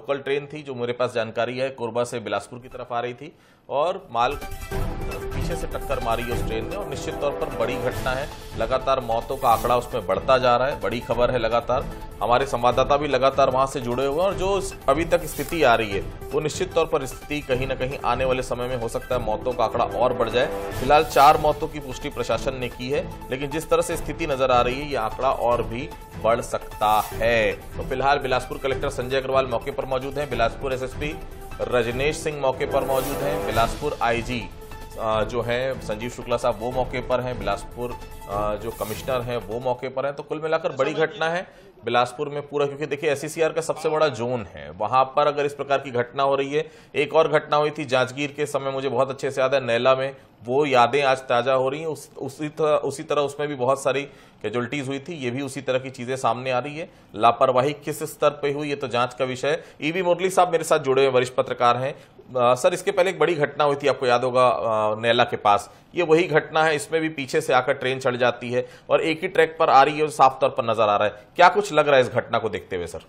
Local train थी जो मेरे पास जानकारी है कोरबा से बिलासपुर की तरफ आ रही थी और माल पीछे से टक्कर मारी है उस ट्रेन ने और निश्चित तौर पर बड़ी घटना है। लगातार मौतों का आंकड़ा उसमें बढ़ता जा रहा है, बड़ी खबर है। लगातार हमारे संवाददाता भी लगातार वहां से जुड़े हुए हैं और जो अभी तक स्थिति आ रही है वो निश्चित तौर पर स्थिति कहीं ना कहीं आने वाले समय में हो सकता है मौतों का आंकड़ा और बढ़ जाए। फिलहाल 4 मौतों की पुष्टि प्रशासन ने की है, लेकिन जिस तरह से स्थिति नजर आ रही है ये आंकड़ा और भी बढ़ सकता है। तो फिलहाल बिलासपुर कलेक्टर संजय अग्रवाल मौके पर मौजूद हैं, बिलासपुर एसएसपी रजनेश सिंह मौके पर मौजूद हैं, बिलासपुर आईजी जो है संजीव शुक्ला साहब वो मौके पर हैं, बिलासपुर जो कमिश्नर हैं वो मौके पर हैं। तो कुल मिलाकर बड़ी घटना है बिलासपुर में पूरा, क्योंकि देखिए एससीसीआर का सबसे बड़ा जोन है, वहां पर अगर इस प्रकार की घटना हो रही है। एक और घटना हुई थी जांजगीर के समय, मुझे बहुत अच्छे से याद है, नैला में, वो यादें आज ताजा हो रही हैं। उसी तरह उसमें भी बहुत सारी कैजुअल्टीज हुई थी, ये भी उसी तरह की चीजें सामने आ रही है। लापरवाही किस स्तर पे हुई ये तो जांच का विषय है। ईवी मुरली साहब मेरे साथ जुड़े हुए वरिष्ठ पत्रकार हैं। सर, इसके पहले एक बड़ी घटना हुई थी, आपको याद होगा, नैला के पास, ये वही घटना है, इसमें भी पीछे से आकर ट्रेन चढ़ जाती है और एक ही ट्रैक पर आ रही है, साफ तौर पर नजर आ रहा है। क्या कुछ लग रहा है इस घटना को देखते हुए सर?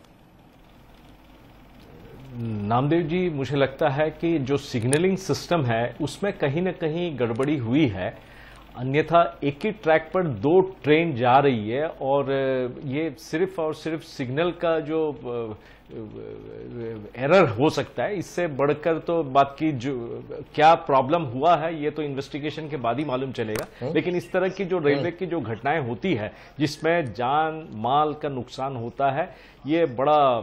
नामदेव जी, मुझे लगता है कि जो सिग्नलिंग सिस्टम है उसमें कहीं ना कहीं गड़बड़ी हुई है, अन्यथा एक ही ट्रैक पर 2 ट्रेन जा रही है और ये सिर्फ और सिर्फ सिग्नल का जो एरर हो सकता है, इससे बढ़कर तो बात की जो क्या प्रॉब्लम हुआ है ये तो इन्वेस्टिगेशन के बाद ही मालूम चलेगा। लेकिन इस तरह की जो रेलवे की जो घटनाएं होती है जिसमें जान माल का नुकसान होता है, ये बड़ा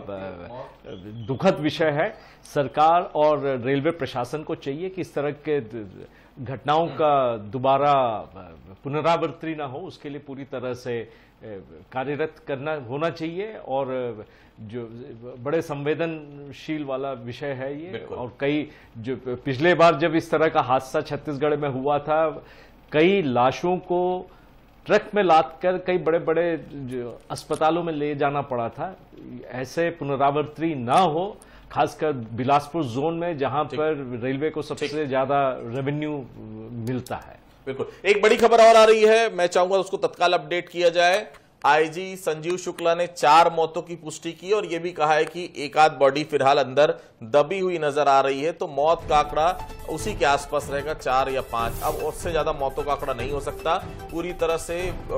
दुखद विषय है। सरकार और रेलवे प्रशासन को चाहिए कि इस तरह के घटनाओं का दोबारा पुनरावृत्ति ना हो, उसके लिए पूरी तरह से कार्यरत करना होना चाहिए। और जो बड़े संवेदनशील वाला विषय है ये, और कई जो पिछले बार जब इस तरह का हादसा छत्तीसगढ़ में हुआ था, कई लाशों को ट्रक में लाद कर कई बड़े बड़े अस्पतालों में ले जाना पड़ा था। ऐसे पुनरावृत्ति ना हो, खासकर बिलासपुर जोन में जहां पर रेलवे को सबसे ज्यादा रेवेन्यू मिलता है। बिल्कुल, एक बड़ी खबर और आ रही है, मैं चाहूंगा उसको तत्काल अपडेट किया जाए। आईजी संजीव शुक्ला ने 4 मौतों की पुष्टि की और यह भी कहा है कि एक आध बॉडी फिलहाल अंदर दबी हुई नजर आ रही है, तो मौत का आंकड़ा उसी के आसपास रहेगा, 4 या 5। अब उससे ज्यादा मौतों का आंकड़ा नहीं हो सकता। पूरी तरह से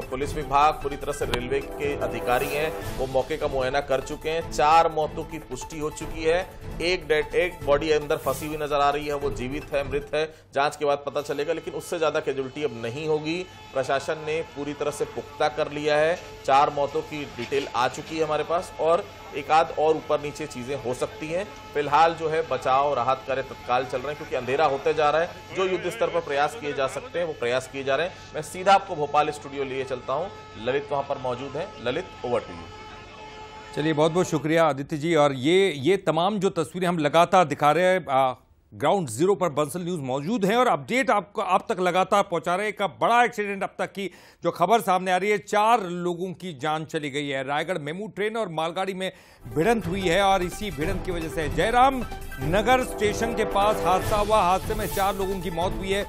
पुलिस विभाग, पूरी तरह से रेलवे के अधिकारी हैं वो मौके का मुआयना कर चुके हैं। 4 मौतों की पुष्टि हो चुकी है। एक बॉडी अंदर फंसी हुई नजर आ रही है, वो जीवित है मृत है, जांच के बाद पता चलेगा, लेकिन उससे ज्यादा कैजुअल्टी अब नहीं होगी। प्रशासन ने पूरी तरह से पुख्ता कर लिया है। 4 मौतों की डिटेल आ चुकी है हमारे पास और एक आध और ऊपर नीचे चीजें हो सकती हैं। फिलहाल जो है बचाव राहत कार्य तत्काल चल रहे हैं, क्योंकि अंधेरा होते जा रहा है। जो युद्ध स्तर पर प्रयास किए जा सकते हैं वो प्रयास किए जा रहे हैं। मैं सीधा आपको भोपाल स्टूडियो लिए चलता हूं, ललित वहां पर मौजूद है। Lalit, over to you. चलिए, बहुत बहुत शुक्रिया आदित्य जी। और ये तमाम जो तस्वीरें हम लगातार दिखा रहे हैं, ग्राउंड जीरो पर बंसल न्यूज मौजूद है और अपडेट आपको आप तक लगातार पहुंचा रहे हैं। एक बड़ा एक्सीडेंट अब तक की जो खबर सामने आ रही है, 4 लोगों की जान चली गई है। रायगढ़ मेमू ट्रेन और मालगाड़ी में भिड़ंत हुई है और इसी भिड़ंत की वजह से जयराम नगर स्टेशन के पास हादसा हुआ। हादसे में 4 लोगों की मौत हुई है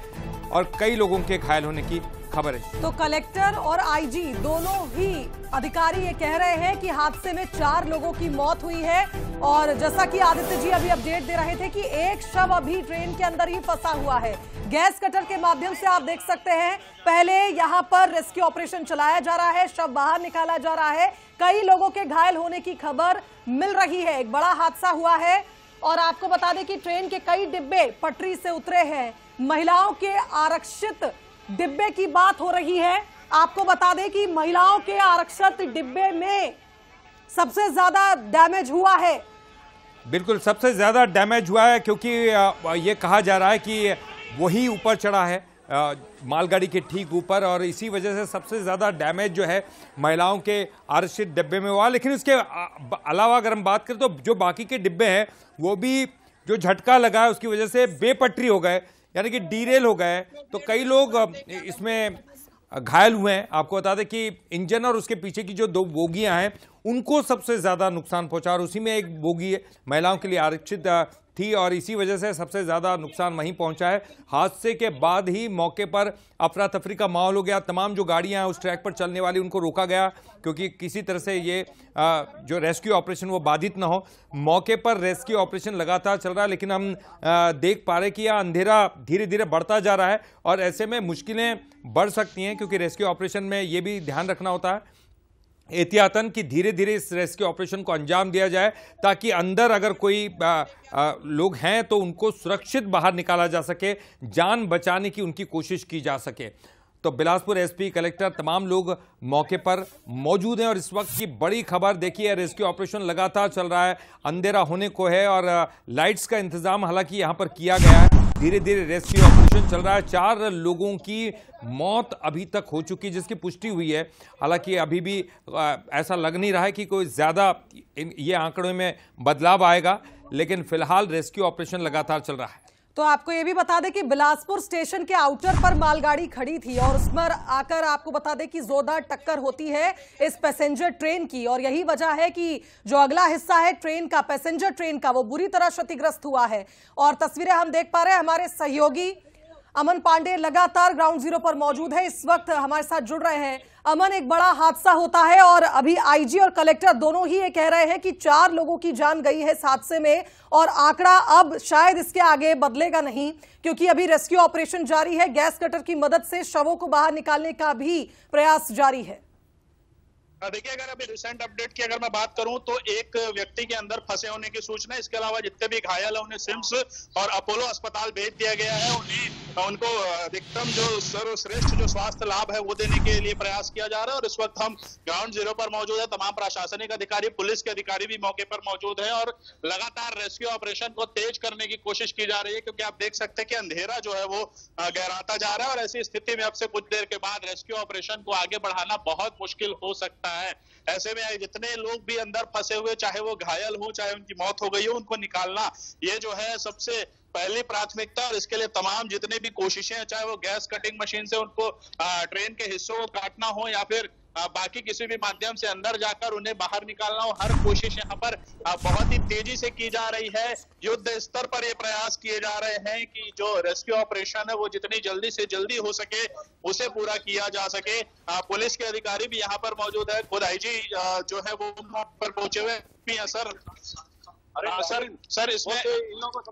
और कई लोगों के घायल होने की खबर है। तो कलेक्टर और आईजी दोनों ही अधिकारी ये कह रहे हैं कि हादसे में 4 लोगों की मौत हुई है और जैसा कि आदित्य जी अभी अपडेट दे रहे थे कि एक शव अभी ट्रेन के अंदर ही फंसा हुआ है। गैस कटर के माध्यम से आप देख सकते हैं, पहले यहां पर रेस्क्यू ऑपरेशन चलाया जा रहा है, शव बाहर निकाला जा रहा है। कई लोगों के घायल होने की खबर मिल रही है। एक बड़ा हादसा हुआ है और आपको बता दें कि ट्रेन के कई डिब्बे पटरी से उतरे हैं। महिलाओं के आरक्षित डिब्बे की बात हो रही है। आपको बता दें कि महिलाओं के आरक्षित डिब्बे में सबसे ज्यादा डैमेज हुआ है। बिल्कुल, सबसे ज्यादा डैमेज हुआ है क्योंकि ये कहा जा रहा है कि वही ऊपर चढ़ा है मालगाड़ी के ठीक ऊपर, और इसी वजह से सबसे ज्यादा डैमेज जो है महिलाओं के आरक्षित डिब्बे में हुआ। लेकिन उसके अलावा अगर हम बात करें तो जो बाकी के डिब्बे हैं वो भी जो झटका लगा है उसकी वजह से बेपटरी हो गए, यानी कि डीरेल हो गए। तो कई लोग इसमें घायल हुए हैं। आपको बता दें कि इंजन और उसके पीछे की जो 2 बोगियां हैं उनको सबसे ज्यादा नुकसान पहुंचा और उसी में एक बोगी महिलाओं के लिए आरक्षित थी और इसी वजह से सबसे ज्यादा नुकसान वहीं पहुंचा है। हादसे के बाद ही मौके पर अफरा तफरी का माहौल हो गया। तमाम जो गाड़ियां हैं उस ट्रैक पर चलने वाली उनको रोका गया क्योंकि किसी तरह से ये जो रेस्क्यू ऑपरेशन वो बाधित ना हो। मौके पर रेस्क्यू ऑपरेशन लगातार चल रहा है, लेकिन हम देख पा रहे कि यह अंधेरा धीरे धीरे बढ़ता जा रहा है और ऐसे में मुश्किलें बढ़ सकती हैं क्योंकि रेस्क्यू ऑपरेशन में ये भी ध्यान रखना होता है एहतियातन कि धीरे धीरे इस रेस्क्यू ऑपरेशन को अंजाम दिया जाए ताकि अंदर अगर कोई लोग हैं तो उनको सुरक्षित बाहर निकाला जा सके, जान बचाने की उनकी कोशिश की जा सके। तो बिलासपुर एसपी, कलेक्टर, तमाम लोग मौके पर मौजूद हैं और इस वक्त की बड़ी खबर देखिए, रेस्क्यू ऑपरेशन लगातार चल रहा है, अंधेरा होने को है और लाइट्स का इंतजाम हालांकि यहां पर किया गया है। धीरे धीरे रेस्क्यू ऑपरेशन चल रहा है। 4 लोगों की मौत अभी तक हो चुकी जिसकी पुष्टि हुई है। हालांकि अभी भी ऐसा लग नहीं रहा है कि कोई ज्यादा ये आंकड़ों में बदलाव आएगा, लेकिन फिलहाल रेस्क्यू ऑपरेशन लगातार चल रहा है। तो आपको ये भी बता दें कि बिलासपुर स्टेशन के आउटर पर मालगाड़ी खड़ी थी और उस पर आकर आपको बता दें कि जोरदार टक्कर होती है इस पैसेंजर ट्रेन की और यही वजह है कि जो अगला हिस्सा है ट्रेन का, पैसेंजर ट्रेन का, वो बुरी तरह क्षतिग्रस्त हुआ है। और तस्वीरें हम देख पा रहे हैं, हमारे सहयोगी अमन पांडे लगातार ग्राउंड जीरो पर मौजूद है, इस वक्त हमारे साथ जुड़ रहे हैं। अमन, एक बड़ा हादसा होता है और अभी आईजी और कलेक्टर दोनों ही ये कह रहे हैं कि 4 लोगों की जान गई है इस हादसे में और आंकड़ा अब शायद इसके आगे बदलेगा नहीं क्योंकि अभी रेस्क्यू ऑपरेशन जारी है। गैस कटर की मदद से शवों को बाहर निकालने का भी प्रयास जारी है। देखिए, अगर अभी रिसेंट अपडेट की अगर मैं बात करूं तो एक व्यक्ति के अंदर फंसे होने की सूचना, इसके अलावा जितने भी घायल है उन्हें सिम्स और अपोलो अस्पताल भेज दिया गया है। उनको अधिकतम जो सर्वश्रेष्ठ जो स्वास्थ्य लाभ है वो देने के लिए प्रयास किया जा रहा है और इस वक्त हम ग्राउंड जीरो पर मौजूद है। तमाम प्रशासनिक अधिकारी, पुलिस के अधिकारी भी मौके पर मौजूद है और लगातार रेस्क्यू ऑपरेशन को तेज करने की कोशिश की जा रही है क्योंकि आप देख सकते हैं कि अंधेरा जो है वो गहराता जा रहा है और ऐसी स्थिति में अब से कुछ देर के बाद रेस्क्यू ऑपरेशन को आगे बढ़ाना बहुत मुश्किल हो सकता है। ऐसे में जितने लोग भी अंदर फंसे हुए, चाहे वो घायल हो, चाहे उनकी मौत हो गई हो, उनको निकालना ये जो है सबसे पहली प्राथमिकता और इसके लिए तमाम जितने भी कोशिशें हैं, चाहे वो गैस कटिंग मशीन से उनको ट्रेन के हिस्सों को काटना हो या फिर बाकी किसी भी माध्यम से अंदर जाकर उन्हें बाहर निकालना हो, हर कोशिश यहाँ पर बहुत ही तेजी से की जा रही है। युद्ध स्तर पर ये प्रयास किए जा रहे हैं कि जो रेस्क्यू ऑपरेशन है वो जितनी जल्दी से जल्दी हो सके उसे पूरा किया जा सके। पुलिस के अधिकारी भी यहाँ पर मौजूद है, खुद आईजी जो है वो पर पहुंचे हुए हैं। सर इसमें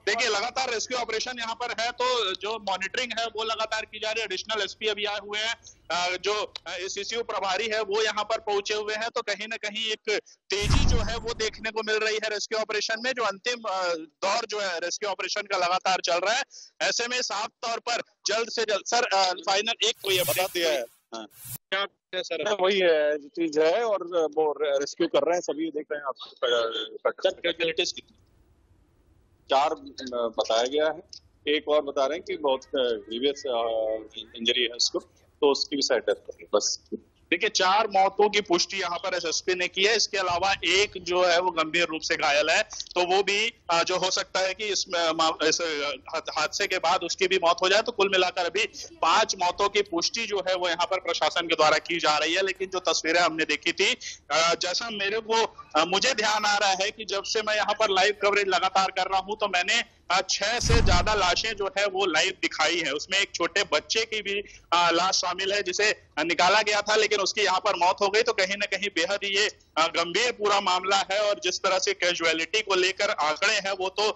देखिए लगातार रेस्क्यू ऑपरेशन यहाँ पर है तो जो मॉनिटरिंग है वो लगातार की जा रही है। एडिशनल एसपी अभी आए हुए हैं, जो सीसीयू प्रभारी है वो यहाँ पर पहुंचे हुए हैं, तो कहीं ना कहीं एक तेजी जो है वो देखने को मिल रही है रेस्क्यू ऑपरेशन में। जो अंतिम दौर जो है रेस्क्यू ऑपरेशन का लगातार चल रहा है, ऐसे में साफ तौर पर जल्द से जल्द सर फाइनल एक को ये बता दिया है क्या सर वही चीज है और वो रेस्क्यू कर रहे हैं, सभी देख रहे हैं आप। 4 बताया गया है, एक और बता रहे हैं कि बहुत ग्रीवियस इंजरी है उसको, तो उसकी भी साइड डेथ है। बस देखिए 4 मौतों की पुष्टि यहाँ पर एसएसपी ने की है, इसके अलावा एक जो है वो गंभीर रूप से घायल है, तो वो भी जो हो सकता है कि इस हादसे के बाद उसकी भी मौत हो जाए। तो कुल मिलाकर अभी 5 मौतों की पुष्टि जो है वो यहाँ पर प्रशासन के द्वारा की जा रही है। लेकिन जो तस्वीरें हमने देखी थी, जैसा मुझे ध्यान आ रहा है कि जब से मैं यहाँ पर लाइव कवरेज लगातार कर रहा हूँ तो मैंने 6 से ज्यादा लाशें जो है वो लाइव दिखाई है। उसमें एक छोटे बच्चे की भी लाश शामिल है जिसे निकाला गया था लेकिन उसकी यहाँ पर मौत हो गई। तो कहीं ना कहीं बेहद ही ये गंभीर पूरा मामला है और जिस तरह से कैजुअलिटी को लेकर आंकड़े हैं वो तो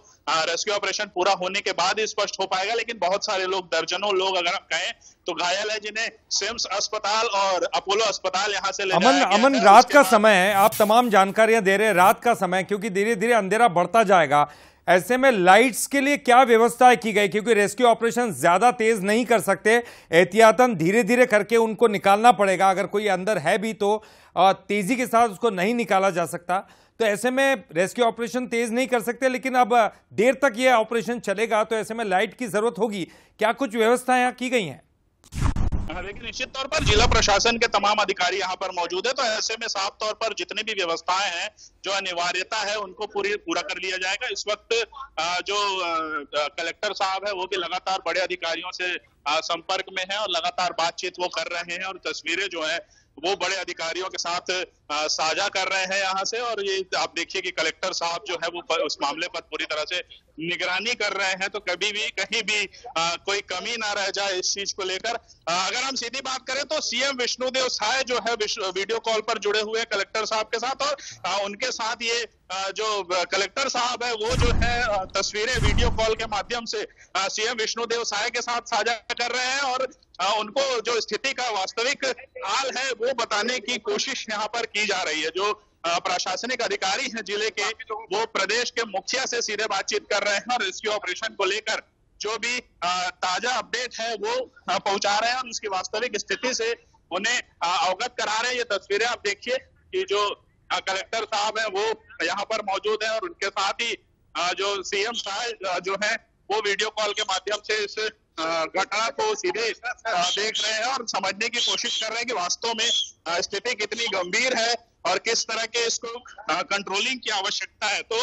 रेस्क्यू ऑपरेशन पूरा होने के बाद ही स्पष्ट हो पाएगा। लेकिन बहुत सारे लोग, दर्जनों लोग अगर आप कहें तो घायल है, जिन्हें सिम्स अस्पताल और अपोलो अस्पताल यहाँ से ले जाया गया। अमन, रात का समय है, आप तमाम जानकारियां दे रहे हैं, रात का समय क्योंकि धीरे धीरे अंधेरा बढ़ता जाएगा, ऐसे में लाइट्स के लिए क्या व्यवस्था की गई? क्योंकि रेस्क्यू ऑपरेशन ज्यादा तेज नहीं कर सकते, एहतियातन धीरे धीरे करके उनको निकालना पड़ेगा। अगर कोई अंदर है भी तो तेजी के साथ उसको नहीं निकाला जा सकता, तो ऐसे में रेस्क्यू ऑपरेशन तेज नहीं कर सकते। लेकिन अब देर तक ये ऑपरेशन चलेगा तो ऐसे में लाइट की जरूरत होगी, क्या कुछ व्यवस्था यहाँ की गई है? लेकिन निश्चित तौर पर जिला प्रशासन के तमाम अधिकारी यहाँ पर मौजूद है, तो ऐसे में साफ तौर पर जितनी भी व्यवस्थाएं हैं, जो अनिवार्यता है, उनको पूरा कर लिया जाएगा। इस वक्त जो कलेक्टर साहब है वो भी लगातार बड़े अधिकारियों से संपर्क में है और लगातार बातचीत वो कर रहे हैं और तस्वीरें जो है वो बड़े अधिकारियों के साथ साझा कर रहे हैं यहाँ से। और ये आप देखिए कि कलेक्टर साहब जो है वो उस मामले पर पूरी तरह से निगरानी कर रहे हैं, तो कभी भी कहीं भी कोई कमी ना रह जाए इस चीज को लेकर। अगर हम सीधी बात करें तो सीएम विष्णुदेव साय जो है वीडियो कॉल पर जुड़े हुए हैं कलेक्टर साहब के साथ, और उनके साथ ये जो कलेक्टर साहब है वो जो है तस्वीरें वीडियो कॉल के माध्यम से सीएम विष्णुदेव साय के साथ साझा कर रहे हैं, और उनको जो स्थिति का वास्तविक हाल है वो बताने की कोशिश यहाँ पर की जा रही है। जो प्रशासनिक अधिकारी हैं जिले के, वो प्रदेश के मुखिया से सीधे बातचीत कर रहे हैं और रेस्क्यू ऑपरेशन को लेकर जो भी ताजा अपडेट है वो पहुंचा रहे हैं और उसकी वास्तविक स्थिति से उन्हें अवगत करा रहे हैं। ये तस्वीरें आप देखिए कि जो कलेक्टर साहब हैं वो यहाँ पर मौजूद है, और उनके साथ ही जो सीएम साहब जो है वो वीडियो कॉल के माध्यम से इस घटना को सीधे देख रहे हैं और समझने की कोशिश कर रहे हैं कि वास्तव में स्थिति कितनी गंभीर है और किस तरह के इसको कंट्रोलिंग की आवश्यकता है। तो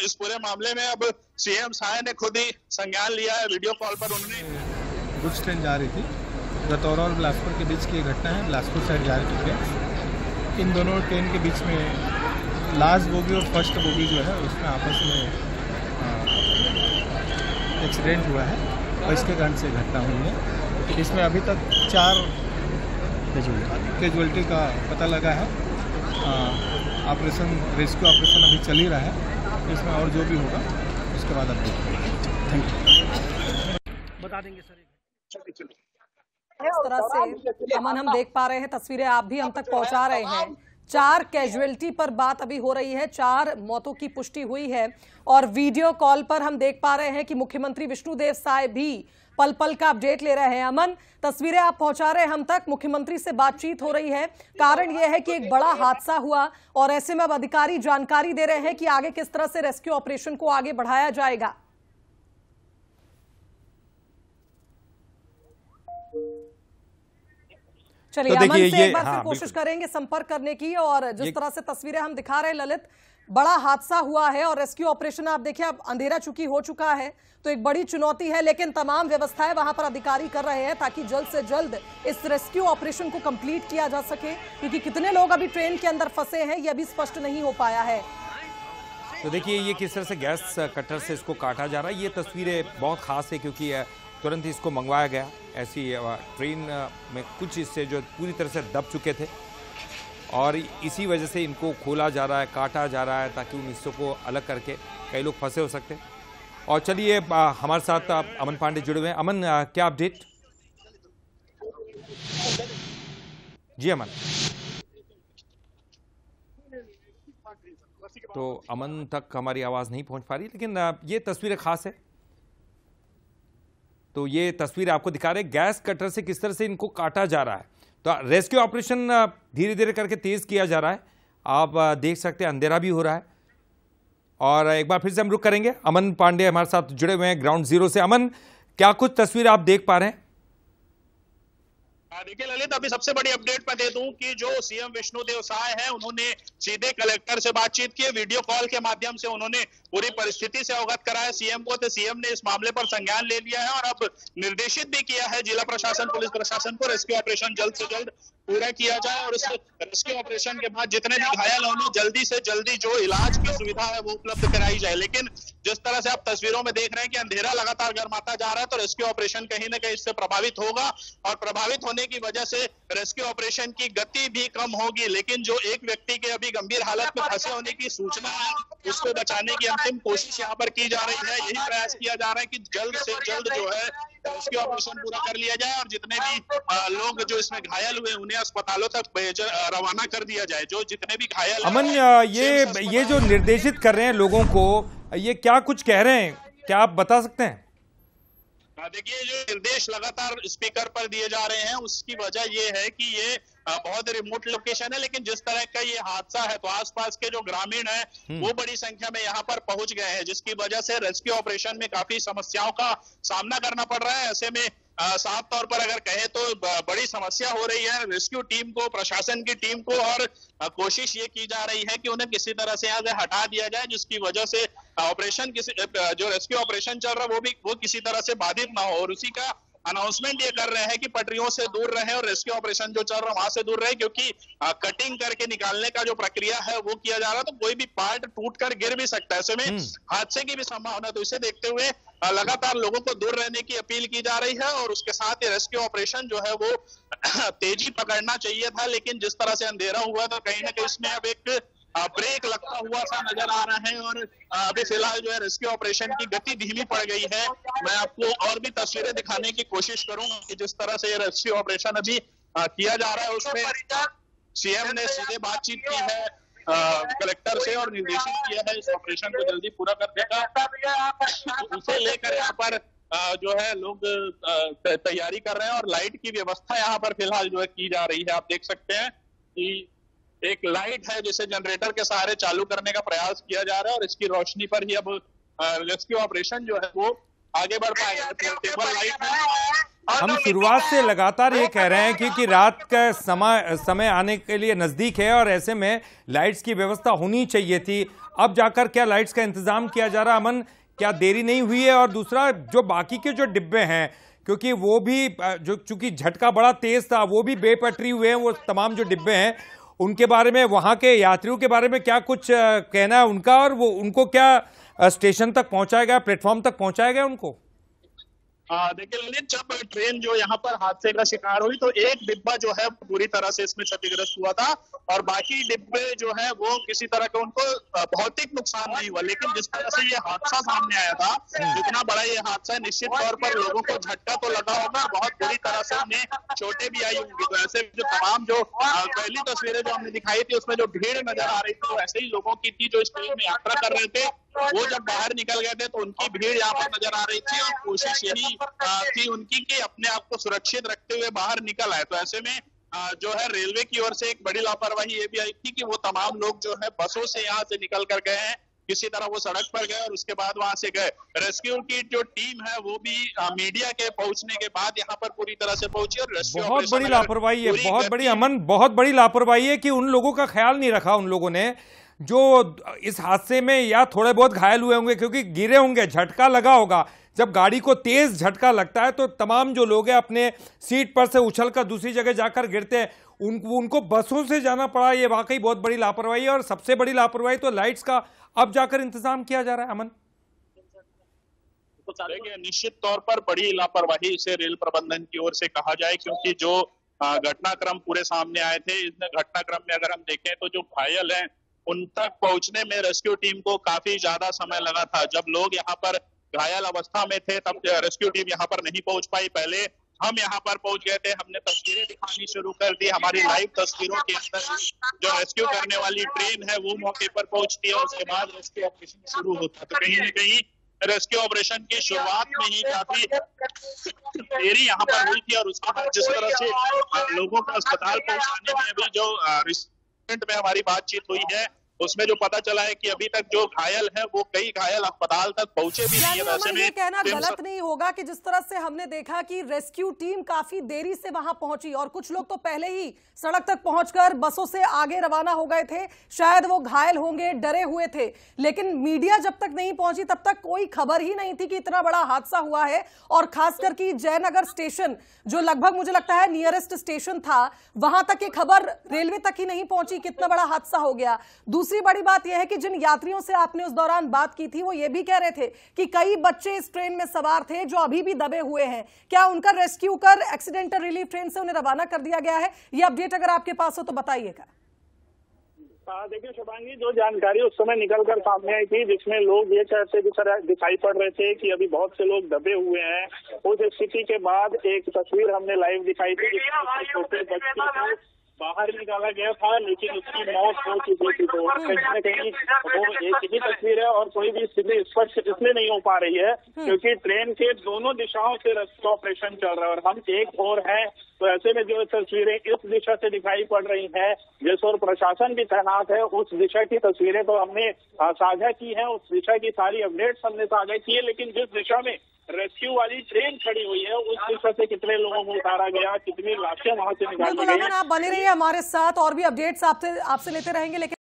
इस पूरे मामले में अब सीएम साय ने खुद ही संज्ञान लिया है। वीडियो कॉल पर उन्होंने गुड्स ट्रेन जा रही थी, रतौरा और बिलासपुर के बीच की घटना है। बिलासपुर साइड जा रही थी ट्रेन, इन दोनों ट्रेन के बीच में लास्ट बोगी और फर्स्ट बोगी जो है उसमें आपस में एक्सीडेंट हुआ है और इसके कारण से घटना हुई है। इसमें अभी तक 4 कैजुअल्टी का पता लगा है। ऑपरेशन रेस्क्यू ऑपरेशन अभी चल ही रहा है, इसमें और जो भी होगा उसके बाद अपडेट करेंगे। Thank you. बता देंगे सर। इस तरह से अमन हम देख पा रहे हैं, तस्वीरें आप भी हम तक पहुंचा रहे हैं। 4 कैजुअल्टी पर बात अभी हो रही है, 4 मौतों की पुष्टि हुई है और वीडियो कॉल पर हम देख पा रहे हैं कि मुख्यमंत्री विष्णुदेव साय भी पल पल का अपडेट ले रहे हैं। अमन, तस्वीरें आप पहुंचा रहे हैं हम तक, मुख्यमंत्री से बातचीत हो रही है। कारण यह है कि एक बड़ा हादसा हुआ और ऐसे में अब अधिकारी जानकारी दे रहे हैं कि आगे किस तरह से रेस्क्यू ऑपरेशन को आगे बढ़ाया जाएगा। चलिए तो अमन से एक बार हाँ, फिर कोशिश करेंगे संपर्क करने की। और जिस तरह से तस्वीरें हम दिखा रहे हैं ललित, बड़ा हादसा हुआ है और रेस्क्यू ऑपरेशन आप देखिए अब अंधेरा चूंकि हो चुका है तो एक बड़ी चुनौती है, लेकिन तमाम व्यवस्थाएं वहां पर अधिकारी कर रहे हैं ताकि जल्द से जल्द इस रेस्क्यू ऑपरेशन को कंप्लीट किया जा सके, क्योंकि कितने लोग अभी ट्रेन के अंदर फंसे हैं ये अभी स्पष्ट नहीं हो पाया है। तो देखिए ये किस तरह से गैस कटर से इसको काटा जा रहा है। ये तस्वीरें बहुत खास है क्योंकि तुरंत ही इसको मंगवाया गया। ऐसी ट्रेन में कुछ हिस्से जो पूरी तरह से दब चुके थे और इसी वजह से इनको खोला जा रहा है, काटा जा रहा है ताकि उन हिस्सों को अलग करके कई लोग फंसे हो सकते हैं। और चलिए हमारे साथ अमन पांडे जुड़े हुए हैं। अमन, क्या अपडेट? जी अमन। तो अमन तक हमारी आवाज नहीं पहुंच पा रही, लेकिन ये तस्वीरें खास है। तो ये तस्वीर आपको दिखा रहे हैं गैस कटर से किस तरह से इनको काटा जा रहा है। तो रेस्क्यू ऑपरेशन धीरे धीरे करके तेज किया जा रहा है। आप देख सकते हैं अंधेरा भी हो रहा है। और एक बार फिर से हम रुक करेंगे, अमन पांडे हमारे साथ जुड़े हुए हैं ग्राउंड जीरो से। अमन, क्या कुछ तस्वीर आप देख पा रहे हैं? देखिए ललित, अभी सबसे बड़ी अपडेट मैं दे दूं कि जो सीएम विष्णुदेव साय हैं उन्होंने सीधे कलेक्टर से बातचीत की, वीडियो कॉल के माध्यम से उन्होंने पूरी परिस्थिति से अवगत कराया सीएम को। तो सीएम ने इस मामले पर संज्ञान ले लिया है और अब निर्देशित भी किया है जिला प्रशासन, पुलिस प्रशासन को रेस्क्यू ऑपरेशन जल्द से जल्द पूरा किया जाए और इस रेस्क्यू ऑपरेशन के बाद जितने भी घायल हैं उन्हें जल्दी से जल्दी जो इलाज की सुविधा है वो उपलब्ध कराई जाए। लेकिन जिस तरह से आप तस्वीरों में देख रहे हैं कि अंधेरा लगातार गर्माता जा रहा है, तो रेस्क्यू ऑपरेशन कहीं ना कहीं इससे प्रभावित होगा और प्रभावित होने की वजह से रेस्क्यू ऑपरेशन की गति भी कम होगी। लेकिन जो एक व्यक्ति के अभी गंभीर हालत में फंसे होने की सूचना है उसको बचाने की अंतिम कोशिश यहाँ पर की जा रही है। यही प्रयास किया जा रहा है कि जल्द से जल्द जो है रेस्क्यू ऑपरेशन पूरा कर लिया जाए और जितने भी लोग जो इसमें घायल हुए उन्हें अस्पतालों तक रवाना कर दिया जाए। जो जितने भी घायल अमन, ये जो निर्देशित कर रहे हैं लोगों को, ये क्या कुछ कह रहे हैं, क्या आप बता सकते हैं? देखिए, जो निर्देश लगातार स्पीकर पर दिए जा रहे हैं उसकी वजह ये है कि ये बहुत रिमोट लोकेशन है, लेकिन जिस तरह का ये हादसा है तो आसपास के जो ग्रामीण हैं वो बड़ी संख्या में यहाँ पर पहुंच गए हैं, जिसकी वजह से रेस्क्यू ऑपरेशन में काफी समस्याओं का सामना करना पड़ रहा है। ऐसे में साफ तौर पर अगर कहें तो बड़ी समस्या हो रही है रेस्क्यू टीम को, प्रशासन की टीम को, और कोशिश ये की जा रही है कि उन्हें किसी तरह से यहाँ से हटा दिया जाए जिसकी वजह से ऑपरेशन जो रेस्क्यू ऑपरेशन चल रहा है वो किसी तरह से बाधित ना हो। और उसी का अनाउंसमेंट ये कर रहे हैं कि पटरियों से दूर रहें और रेस्क्यू ऑपरेशन जो चल रहा है वहां से दूर रहे, क्योंकि कटिंग करके निकालने का जो प्रक्रिया है वो किया जा रहा है, तो कोई भी पार्ट टूट कर गिर भी सकता है, ऐसे में हादसे की भी संभावना। तो इसे देखते हुए लगातार लोगों को दूर रहने की अपील की जा रही है और उसके साथ ही रेस्क्यू ऑपरेशन जो है वो तेजी पकड़ना चाहिए था, लेकिन जिस तरह से अंधेरा हुआ था कहीं ना कहीं इसमें अब एक ब्रेक लगता हुआ सा नजर आ रहा है और अभी फिलहाल जो है रेस्क्यू ऑपरेशन की गति धीमी पड़ गई है। मैं आपको और भी तस्वीरें दिखाने की कोशिश करूंगा कि जिस तरह से रेस्क्यू ऑपरेशन अभी किया जा रहा है उसमें सीएम ने सीधे बातचीत की है कलेक्टर से और निर्देशित किया है इस ऑपरेशन को जल्दी पूरा करने का। उसे लेकर यहाँ पर जो है लोग तैयारी कर रहे हैं और लाइट की व्यवस्था यहाँ पर फिलहाल जो है की जा रही है। आप देख सकते हैं कि एक लाइट है जिसे जनरेटर के सहारे चालू करने का प्रयास किया जा रहा है और इसकी रोशनी पर ही अब रेस्क्यू ऑपरेशन जो है वो आगे बढ़ पाएगा। टेबल लाइट है। हम शुरुआत से लगातार ये कह रहे हैं क्योंकि रात का समय आने के लिए नजदीक है और ऐसे में लाइट्स की व्यवस्था होनी चाहिए थी। अब जाकर क्या लाइट्स का इंतजाम किया जा रहा है? अमन, क्या देरी नहीं हुई है? और दूसरा, जो बाकी के जो डिब्बे हैं, क्योंकि वो भी जो चूंकि झटका बड़ा तेज था वो भी बेपटरी हुए हैं, वो तमाम जो डिब्बे हैं उनके बारे में, वहां के यात्रियों के बारे में क्या कुछ कहना है उनका, और वो उनको क्या स्टेशन तक पहुंचाया गया, प्लेटफॉर्म तक पहुंचाया गया उनको? देखिए ललित, जब ट्रेन जो यहाँ पर हादसे का शिकार हुई तो एक डिब्बा जो है पूरी तरह से इसमें क्षतिग्रस्त हुआ था और बाकी डिब्बे जो है वो किसी तरह का उनको भौतिक नुकसान नहीं हुआ। लेकिन जिस तरह से ये हादसा सामने आया था, जितना बड़ा ये हादसा है, निश्चित तौर पर लोगों को झटका तो लगा होगा, बहुत बुरी तरह से उन्हें चोटें भी आई होंगी। तो ऐसे जो तमाम जो पहली तस्वीरें जो हमने दिखाई थी उसमें जो भीड़ नजर आ रही थी वो ऐसे ही लोगों की थी जो इस ट्रेन में यात्रा कर रहे थे। वो जब बाहर निकल गए थे तो उनकी भीड़ यहाँ पर नजर आ रही थी और कोशिश यही थी उनकी कि अपने आप को सुरक्षित रखते हुए बाहर निकल आए। तो ऐसे में जो है रेलवे की ओर से एक बड़ी लापरवाही ये भी आई थी कि वो तमाम लोग जो है बसों से यहाँ से निकल कर गए हैं, किसी तरह वो सड़क पर गए और उसके बाद वहां से गए। रेस्क्यू की जो टीम है वो भी मीडिया के पहुंचने के बाद यहाँ पर पूरी तरह से पहुंची और रेस्क्यू बहुत बड़ी लापरवाही है, बहुत बड़ी अमन, बहुत बड़ी लापरवाही है कि उन लोगों का ख्याल नहीं रखा उन लोगों ने जो इस हादसे में या थोड़े बहुत घायल हुए होंगे, क्योंकि गिरे होंगे, झटका लगा होगा। जब गाड़ी को तेज झटका लगता है तो तमाम जो लोग हैं अपने सीट पर से उछलकर दूसरी जगह जाकर गिरते हैं, उनको बसों से जाना पड़ा। ये वाकई बहुत बड़ी लापरवाही है और सबसे बड़ी लापरवाही तो लाइट्स का अब जाकर इंतजाम किया जा रहा है। अमन, देखिए निश्चित तौर पर बड़ी लापरवाही इसे रेल प्रबंधन की ओर से कहा जाए, क्योंकि जो घटनाक्रम पूरे सामने आए थे, इस घटनाक्रम में अगर हम देखें तो जो घायल हैं उन तक पहुंचने में रेस्क्यू टीम को काफी ज्यादा समय लगा था। जब लोग यहाँ पर घायल अवस्था में थे तब रेस्क्यू टीम यहाँ पर नहीं पहुंच पाई। पहले हम यहाँ पर पहुंच गए थे, हमने तस्वीरें दिखानी शुरू कर दी। हमारी लाइव तस्वीरों के अंदर जो रेस्क्यू करने वाली ट्रेन है वो मौके पर पहुंचती है और उसके बाद रेस्क्यू ऑपरेशन शुरू होता है। तो कहीं न कहीं रेस्क्यू ऑपरेशन की शुरुआत में ही काफी देरी यहाँ पर हुई थी और उसके बाद जिस तरह से लोगों को अस्पताल पहुंचाने में भी जो में हमारी बातचीत हुई है उसमें जो पता चला है कि अभी तक जो घायल है वो कई घायल अस्पताल तक पहुंचे भी नहीं है। ये कहना गलत नहीं होगा कि जिस तरह से हमने देखा कि रेस्क्यू टीम काफी देरी से वहां पहुंची और कुछ लोग तो पहले ही सड़क तक पहुंचकर बसों से आगे रवाना हो गए थे, शायद वो घायल होंगे, डरे हुए थे, लेकिन मीडिया जब तक नहीं पहुंची तब तक कोई खबर ही नहीं थी कि इतना बड़ा हादसा हुआ है। और खासकर कि जयनगर स्टेशन जो लगभग मुझे लगता है नियरेस्ट स्टेशन था, वहां तक ये खबर रेलवे तक ही नहीं पहुंची कितना बड़ा हादसा हो गया। दूसरी बड़ी बात यह है कि जिन यात्रियों से आपने उस दौरान बात की थी वो ये भी कह रहे थे कि कई बच्चे इस ट्रेन में सवार थे जो अभी भी दबे हुए हैं। क्या उनका रेस्क्यू कर एक्सीडेंटल रिलीफ ट्रेन से उन्हें रवाना कर दिया गया है? ये अपडेट अगर आपके पास हो तो बताइएगा। देखिए शुभांगी, जो जानकारी उस समय निकल कर सामने आई थी जिसमें लोग ये कहते दिखाई पड़ रहे थे कि अभी बहुत से लोग दबे हुए हैं, उस स्थिति के बाद एक तस्वीर हमने लाइव दिखाई थी जिसमें छोटे बच्चे को बाहर निकाला गया था लेकिन उसकी मौत हो चुकी थी। तो कहीं न कहीं वो एक ही तस्वीर है और कोई भी स्थिति स्पष्ट इसलिए नहीं हो पा रही है क्योंकि ट्रेन के दोनों दिशाओं से रेस्क्यू ऑपरेशन चल रहा है और हम एक और हैं। तो ऐसे में जो तस्वीरें इस दिशा से दिखाई पड़ रही हैं, जिस और प्रशासन भी तैनात है, उस दिशा की तस्वीरें तो हमने साझा की है, उस दिशा की सारी अपडेट्स हमने साझा की है, लेकिन जिस दिशा में रेस्क्यू वाली ट्रेन खड़ी हुई है उस दिशा से कितने लोगों को उतारा गया, कितनी लाशें वहां से निकाली गई। आप बने रहिए हमारे साथ, और भी अपडेट्स आपसे लेते रहेंगे। लेकिन